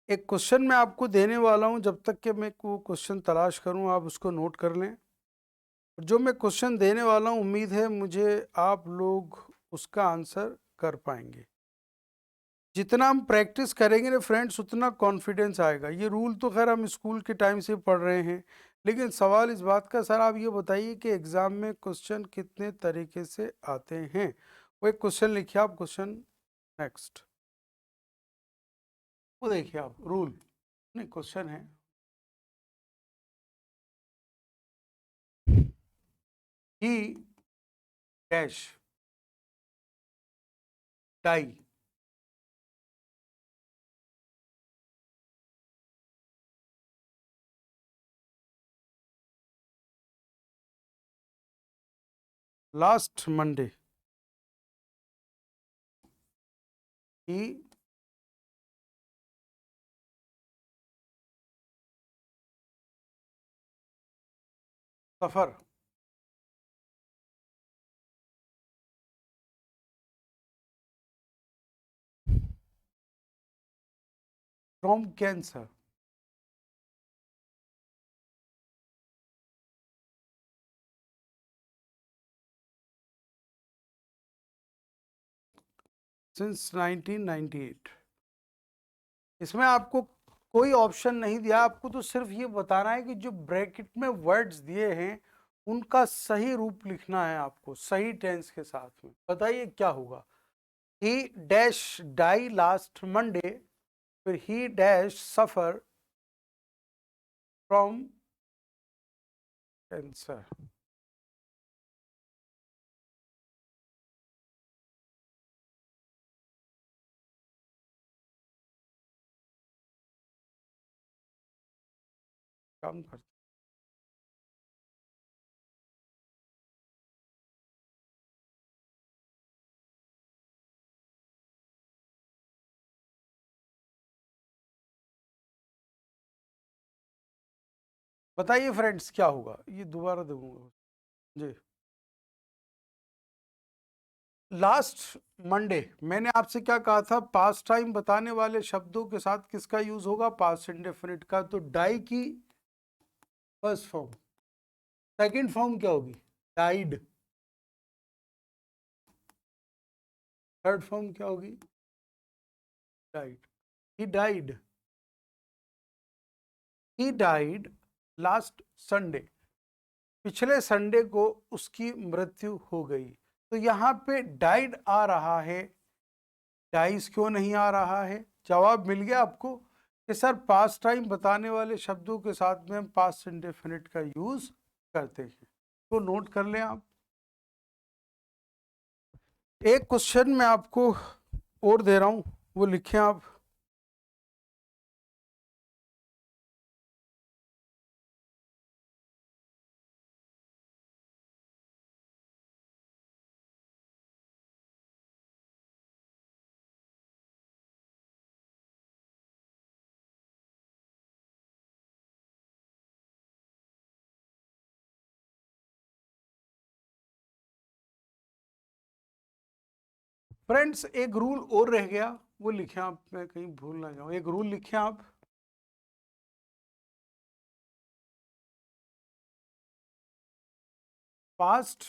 एक क्वेश्चन मैं आपको देने वाला हूं, जब तक कि मैं को क्वेश्चन तलाश करूं आप उसको नोट कर लें। जो मैं क्वेश्चन देने वाला हूं, उम्मीद है मुझे आप लोग उसका आंसर कर पाएंगे। जितना हम प्रैक्टिस करेंगे ना फ्रेंड्स, उतना कॉन्फिडेंस आएगा। ये रूल तो खैर हम स्कूल के टाइम से पढ़ रहे हैं, लेकिन सवाल इस बात का, सर आप ये बताइए कि एग्जाम में क्वेश्चन कितने तरीके से आते हैं। वो एक क्वेश्चन लिखिए आप, क्वेश्चन नेक्स्ट, वो देखिए आप, रूल नहीं क्वेश्चन है। He dash die, last Monday. He suffer from cancer. Since 1998। इसमें आपको कोई ऑप्शन नहीं दिया, आपको तो सिर्फ ये बताना है कि जो ब्रैकेट में वर्ड्स दिए हैं उनका सही रूप लिखना है आपको सही टेंस के साथ में। बताइए क्या होगा। He dash die last Monday, फिर he dash suffer from cancer. काम करते बताइए फ्रेंड्स क्या होगा, ये दोबारा दूंगा जी। लास्ट मंडे मैंने आपसे क्या कहा था, पास्ट टाइम बताने वाले शब्दों के साथ किसका यूज होगा, पास्ट इंडेफिनिट का। तो डाई की फर्स्ट फॉर्म, सेकंड फॉर्म क्या होगी, डाइड। थर्ड फॉर्म क्या होगी, died. He died, he died last Sunday, पिछले संडे को उसकी मृत्यु हो गई। तो यहाँ पे डाइड आ रहा है, डाइस क्यों नहीं आ रहा है। जवाब मिल गया आपको कि सर पास्ट टाइम बताने वाले शब्दों के साथ में हम पास्ट इंडेफिनिट का यूज करते हैं। तो नोट कर लें आप। एक क्वेश्चन मैं आपको और दे रहा हूं, वो लिखें आप। फ्रेंड्स एक रूल और रह गया, वो लिखें आप, मैं कहीं भूल ना जाऊं। एक रूल लिखें आप, पास्ट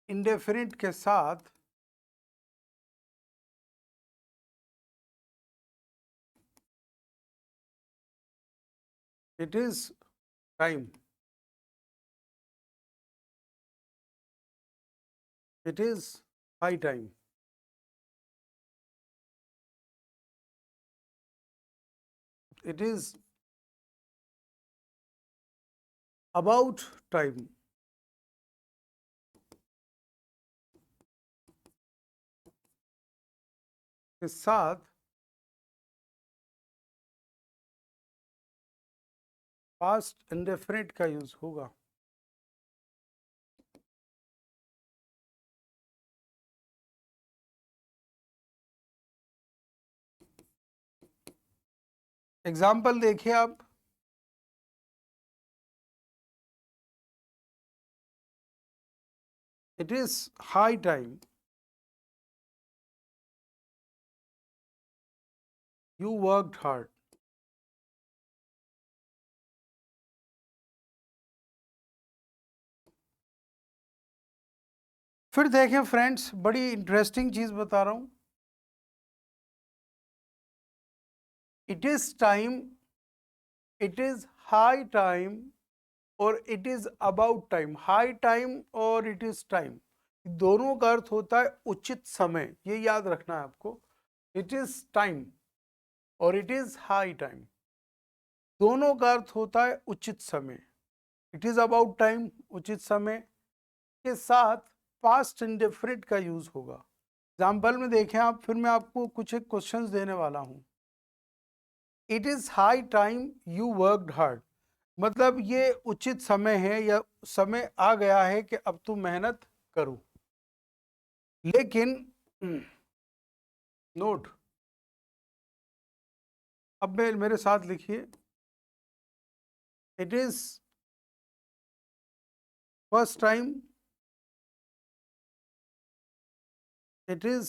इंडेफिनिट के साथ it is time, it is high time, it is about time के साथ पास्ट इंडेफिनिट का यूज होगा। एग्जाम्पल देखिए आप, it is high time you worked hard. फिर देखें फ्रेंड्स, बड़ी इंटरेस्टिंग चीज बता रहा हूं। It is time, it is high time और it is about time. High time और इट इज टाइम दोनों का अर्थ होता है उचित समय, ये याद रखना है आपको। इट इज टाइम और इट इज हाई टाइम दोनों का अर्थ होता है उचित समय। इट इज अबाउट टाइम उचित समय के साथ पास्ट इंडेफिनिट का यूज होगा। एग्जाम्पल में देखें आप, फिर मैं आपको कुछ एक क्वेश्चंस देने वाला हूं। It is high time you worked hard, मतलब ये उचित समय है या समय आ गया है कि अब तू मेहनत करो। लेकिन नोट, अब मेरे साथ लिखिए, it is first time, it is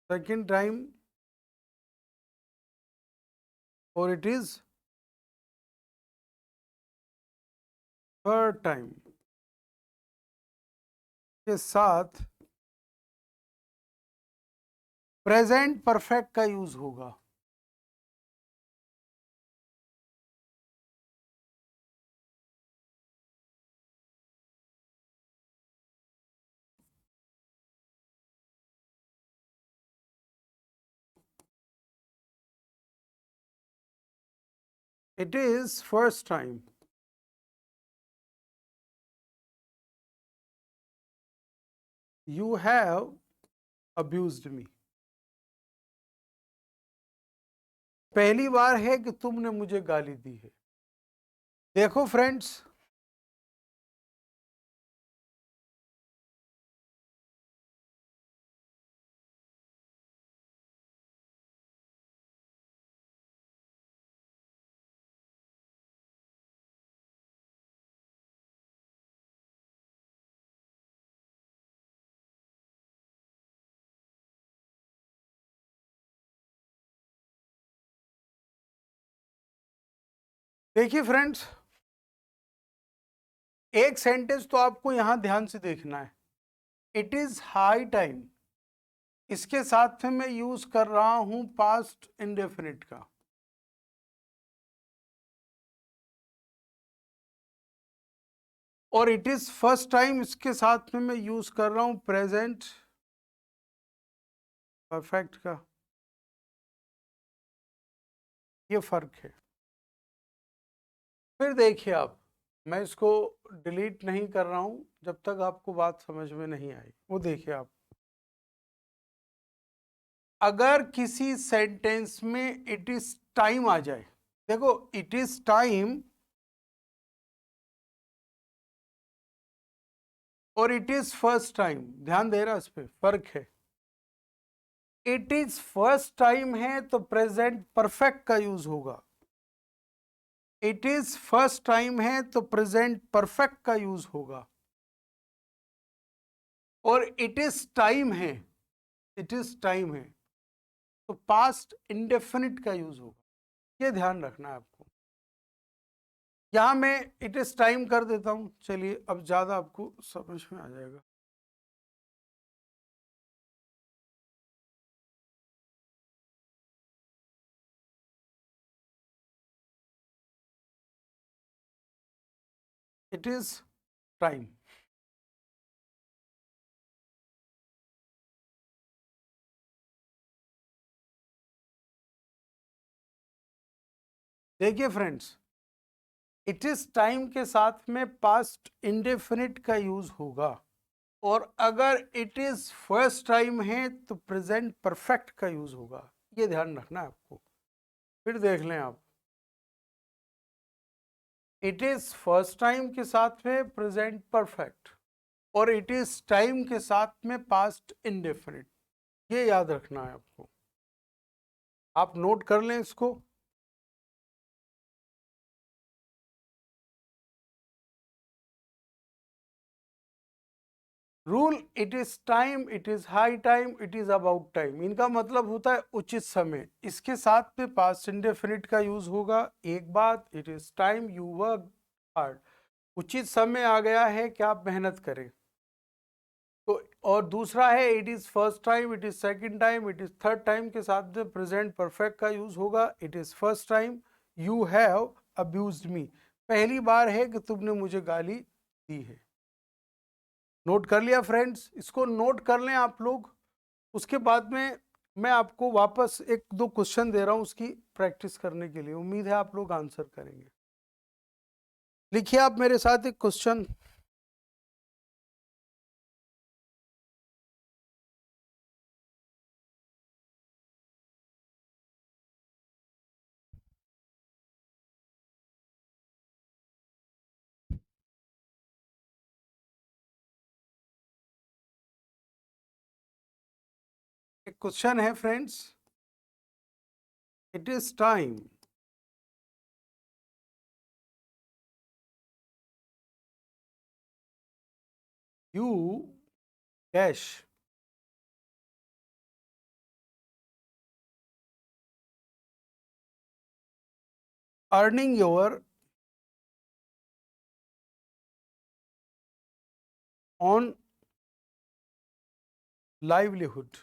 second time और इट इज थर्ड टाइम के साथ प्रेजेंट परफेक्ट का यूज होगा। It is first time you have abused me. पहली बार है कि तुमने मुझे गाली दी है। देखो फ्रेंड्स, देखिए फ्रेंड्स, एक सेंटेंस तो आपको यहां ध्यान से देखना है। इट इज हाई टाइम, इसके साथ में मैं यूज कर रहा हूं पास्ट इंडेफिनिट का। और इट इज फर्स्ट टाइम, इसके साथ में मैं यूज कर रहा हूं प्रेजेंट परफेक्ट का। ये फर्क है। फिर देखिए आप, मैं इसको डिलीट नहीं कर रहा हूं जब तक आपको बात समझ में नहीं आई। वो देखिए आप, अगर किसी सेंटेंस में इट इज टाइम आ जाए, देखो इट इज टाइम और इट इज फर्स्ट टाइम, ध्यान दे रहा, इस पे फर्क है। इट इज फर्स्ट टाइम है तो प्रेजेंट परफेक्ट का यूज होगा। इट इज फर्स्ट टाइम है तो प्रेजेंट परफेक्ट का यूज होगा। और इट इज टाइम है, इट इज टाइम है तो पास्ट इंडेफिनिट का यूज होगा। ये ध्यान रखना है आपको। यहां मैं इट इज टाइम कर देता हूं, चलिए अब ज्यादा आपको समझ में आ जाएगा। It is time. देखिए फ्रेंड्स, इट इज टाइम के साथ में पास्ट इंडेफिनिट का यूज होगा। और अगर इट इज फर्स्ट टाइम है तो प्रेजेंट परफेक्ट का यूज होगा। ये ध्यान रखना है आपको। फिर देख लें आप, इट इज फर्स्ट टाइम के साथ में प्रेजेंट परफेक्ट और इट इज टाइम के साथ में पास्ट इंडेफिनिट। ये याद रखना है आपको। आप नोट कर लें इसको। Rule, it is time, it is high time, it is about time, इनका मतलब होता है उचित समय। इसके साथ में पास्ट इंडेफिनिट का यूज होगा। एक बात, it is time you work hard, उचित समय आ गया है कि आप मेहनत करें। तो और दूसरा है it is first time, it is second time, it is third time के साथ में प्रेजेंट परफेक्ट का यूज होगा। It is first time you have abused me, पहली बार है कि तुमने मुझे गाली दी है। नोट कर लिया फ्रेंड्स, इसको नोट कर लें आप लोग। उसके बाद में मैं आपको वापस एक दो क्वेश्चन दे रहा हूं उसकी प्रैक्टिस करने के लिए। उम्मीद है आप लोग आंसर करेंगे। लिखिए आप मेरे साथ एक क्वेश्चन। एक क्वेश्चन है friends, it is time you dash earning your on livelihood.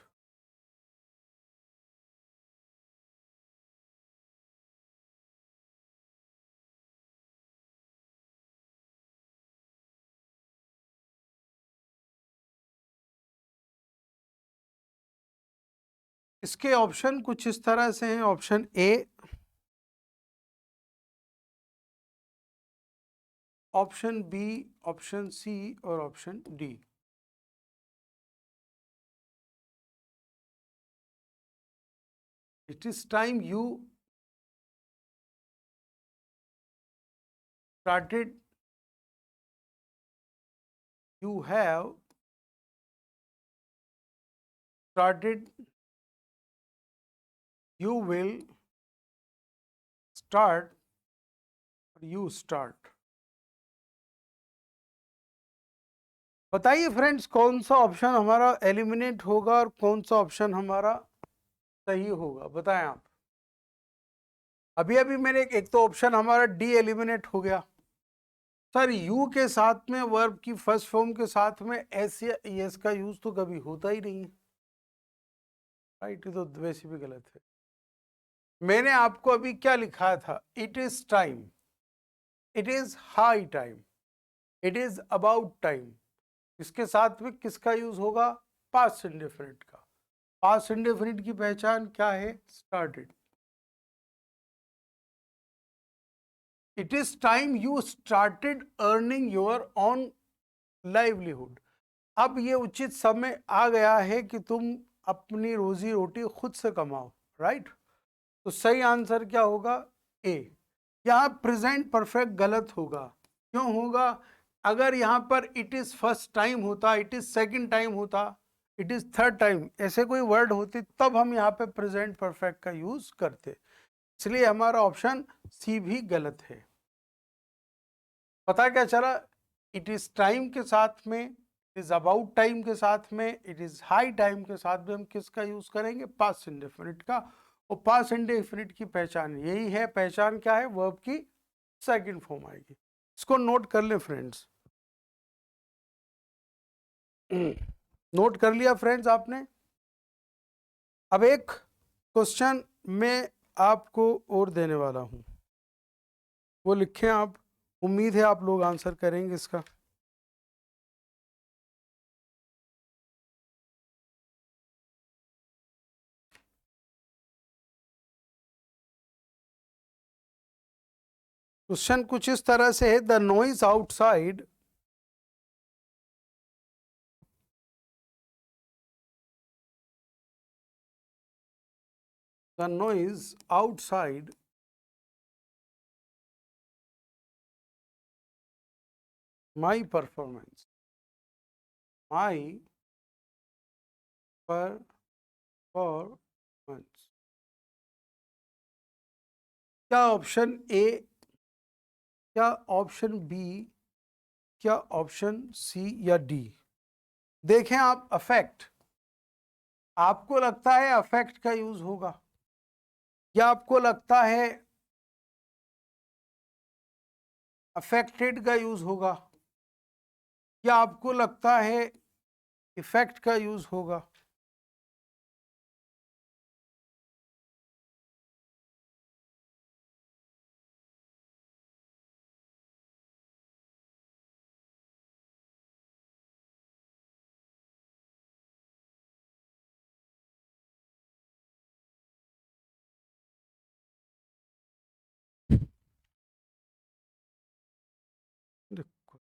इसके ऑप्शन कुछ इस तरह से हैं। Option A, option B, option C और option D. It is time you started, you have started, you will start, you start। बताइए friends, कौन सा ऑप्शन हमारा एलिमिनेट होगा और कौन सा ऑप्शन हमारा सही होगा, बताएं आप। अभी अभी मैंने एक तो ऑप्शन हमारा डी एलिमिनेट हो गया। सर, यू के साथ में वर्ब की फर्स्ट फॉर्म के साथ में एस या एस का यूज तो कभी होता ही नहीं है, राइट? ये तो वैसे भी गलत है। मैंने आपको अभी क्या लिखा था? It is time, it is high time, it is about time. इसके साथ में किसका यूज होगा? पास्ट इंडेफिनिट का। पास्ट इंडेफिनिट की पहचान क्या है? Started. It is time you started earning your on livelihood. अब ये उचित समय आ गया है कि तुम अपनी रोजी रोटी खुद से कमाओ, राइट? तो सही आंसर क्या होगा? ए। यहां प्रेजेंट परफेक्ट गलत होगा। क्यों होगा? अगर यहां पर इट इज फर्स्ट टाइम होता, इट इज सेकंड टाइम होता, इट इज थर्ड टाइम, ऐसे कोई वर्ड होते तब हम यहाँ पे प्रेजेंट परफेक्ट का यूज करते। इसलिए हमारा ऑप्शन सी भी गलत है। पता क्या चला? इट इज टाइम के साथ में, इट इज अबाउट टाइम के साथ में, इट इज हाई टाइम के साथ में हम किसका यूज करेंगे? पास्ट इंडेफिनिट का। और पास्ट इंडेफिनिट की पहचान यही है। पहचान क्या है? वर्ब की सेकंड फॉर्म आएगी। इसको नोट कर ले फ्रेंड्स। नोट कर लिया फ्रेंड्स आपने? अब एक क्वेश्चन मैं आपको और देने वाला हूं, वो लिखें आप। उम्मीद है आप लोग आंसर करेंगे इसका। क्वेश्चन कुछ इस तरह से है। The noise outside, the noise outside my performance, my performance। क्या ऑप्शन ए, क्या ऑप्शन बी, क्या ऑप्शन सी या डी? देखें आप। अफेक्ट, आपको लगता है अफेक्ट का यूज होगा, या आपको लगता है अफेक्टेड का यूज होगा, या आपको लगता है इफेक्ट का यूज होगा?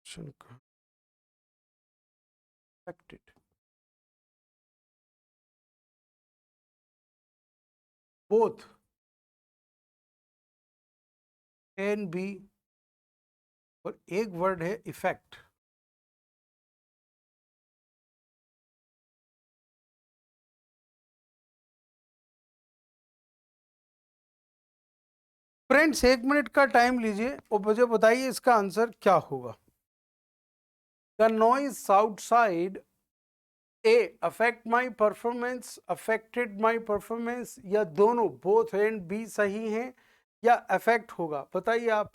क्वेश्चन का अफेक्टेड, बोथ एन बी, और एक वर्ड है इफेक्ट। फ्रेंड्स, 1 मिनट का टाइम लीजिए और मुझे बताइए इसका आंसर क्या होगा। The noise outside, A affect my performance, affected my performance, या दोनों, बोथ एंड बी सही हैं, या अफेक्ट होगा? बताइए आप।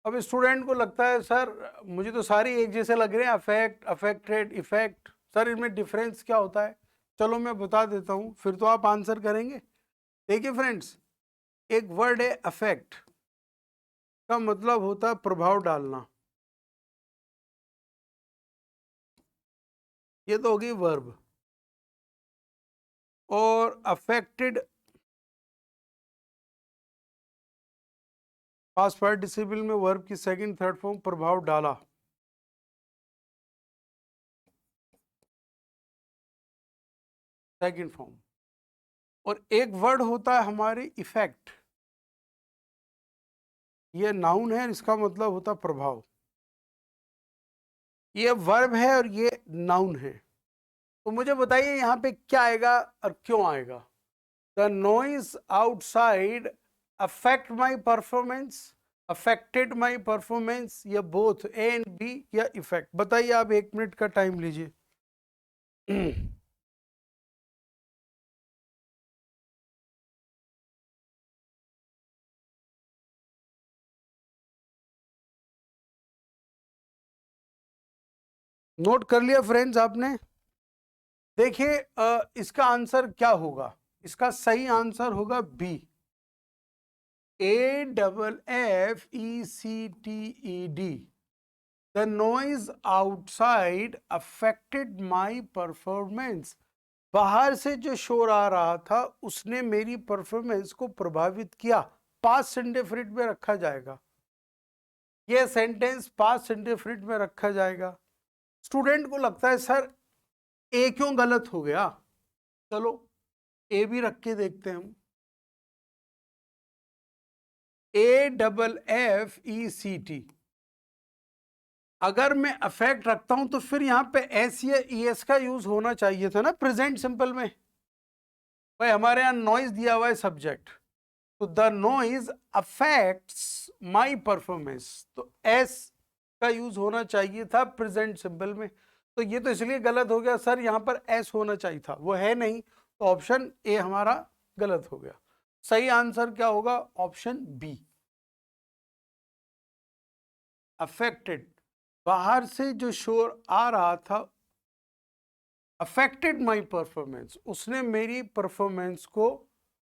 अब स्टूडेंट को लगता है सर मुझे तो सारी एक जैसे लग रहे हैं, अफेक्ट, अफेक्टेड, इफेक्ट, सर इनमें डिफरेंस क्या होता है? चलो मैं बता देता हूँ, फिर तो आप आंसर करेंगे। देखिए फ्रेंड्स, एक वर्ड है अफेक्ट, का मतलब होता है प्रभाव डालना। ये तो होगी वर्ब। और अफेक्टेड पास्ट पार्टिसिपल में वर्ब की सेकंड थर्ड फॉर्म प्रभाव डाला। Second form. और एक वर्ड होता है हमारी इफेक्ट, ये नाउन है, इसका मतलब होता है प्रभाव। ये वर्ब है और ये नाउन है। तो मुझे बताइए यहाँ पे क्या आएगा और क्यों आएगा? The noise outside affect my performance, affected my performance, या बोथ ए एंड बी, या इफेक्ट? बताइए, आप 1 मिनट का टाइम लीजिए। नोट कर लिया फ्रेंड्स आपने? देखिए इसका आंसर क्या होगा? इसका सही आंसर होगा B, AFFECTED। The noise outside affected my performance. बाहर से जो शोर आ रहा था उसने मेरी परफॉर्मेंस को प्रभावित किया। पास्ट इंडेफिनिट में रखा जाएगा, यह सेंटेंस पास्ट इंडेफिनिट में रखा जाएगा। स्टूडेंट को लगता है सर ए क्यों गलत हो गया? चलो ए भी रख के देखते हैं हम। AFFECT, अगर मैं अफेक्ट रखता हूं तो फिर यहां पे एस या ES का यूज होना चाहिए था ना प्रेजेंट सिंपल में। भाई हमारे यहां नॉइज दिया हुआ है सब्जेक्ट, तो the noise affects my performance, तो एस का यूज होना चाहिए था प्रेजेंट सिंपल में। तो ये तो इसलिए गलत हो गया सर, यहां पर एस होना चाहिए था, वो है नहीं, तो ऑप्शन ए हमारा गलत हो गया। सही आंसर क्या होगा? Option B, affected. बाहर से जो शोर आ रहा था अफेक्टेड माई परफॉर्मेंस, उसने मेरी परफॉर्मेंस को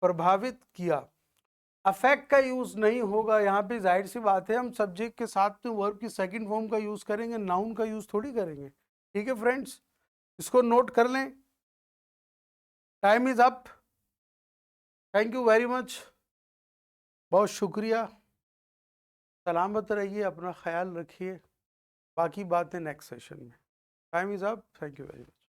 प्रभावित किया। अफेक्ट का यूज नहीं होगा यहाँ पे, जाहिर सी बात है, हम सब्जेक्ट के साथ में वर्ब की सेकंड फॉर्म का यूज करेंगे, नाउन का यूज थोड़ी करेंगे। ठीक है फ्रेंड्स, इसको नोट कर लें। Time is up. Thank you very much, बहुत शुक्रिया। सलामत रहिए, अपना ख्याल रखिए। बाकी बातें नेक्स्ट सेशन में। Time is up, thank you very much.